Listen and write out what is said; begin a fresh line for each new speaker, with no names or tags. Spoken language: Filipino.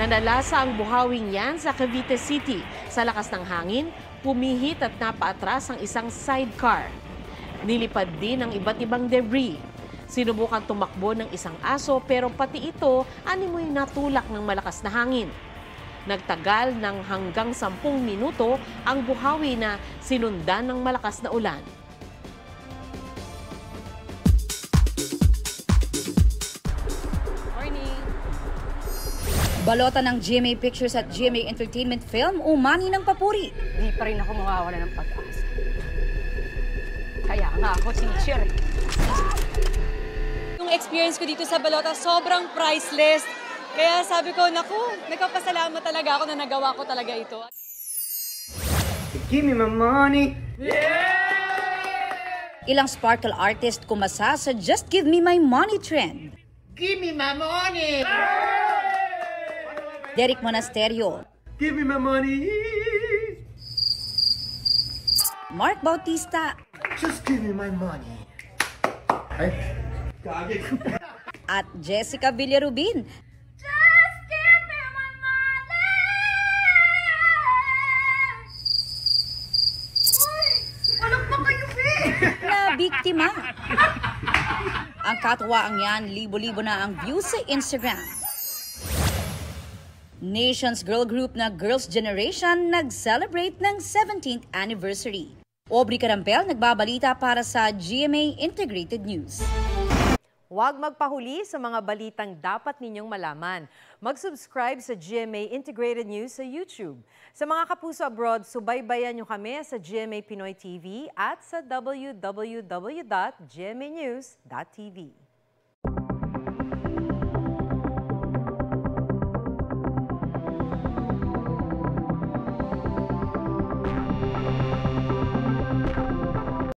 Nanalasa ang buhawing yan sa Cavite City. Sa lakas ng hangin, pumihit at napaatras ang isang sidecar. Nilipad din ang iba't ibang debris. Sinubukan tumakbo ng isang aso pero pati ito animoy natulak ng malakas na hangin. Nagtagal ng hanggang 10 minuto ang buhawi na sinundan ng malakas na ulan.
Balota ng GMA Pictures at GMA Entertainment Film umani ng papuri.
Di pa rin ako mawawala ng pag-asa. Kaya nga ako teacher.
Yung experience ko dito sa Balota, sobrang priceless. Kaya sabi ko, naku, nagpapasalamat talaga ako na nagawa ko talaga ito.
Give me my money!
Ilang sparkle artist kumasa sa Just Give Me My Money trend.
Give me my money!
Derek Monasterio,
Give me my money!
Mark Bautista,
Just give me my money! Ay, kagit.
at Jessica Villarubin.
Just give me my money! Uy! Alam ba kayo,
Na biktima. Ang katuwaang yan, libo-libo na ang views sa Instagram. Nation's girl group na Girls' Generation nag-celebrate ng 17th anniversary. Aubrey Carampel nagbabalita para sa GMA Integrated News.
Huwag magpahuli sa mga balitang dapat ninyong malaman. Mag-subscribe sa GMA Integrated News sa YouTube. Sa mga kapuso abroad, subaybayan nyo kami sa GMA Pinoy TV at sa www.gmanews.tv.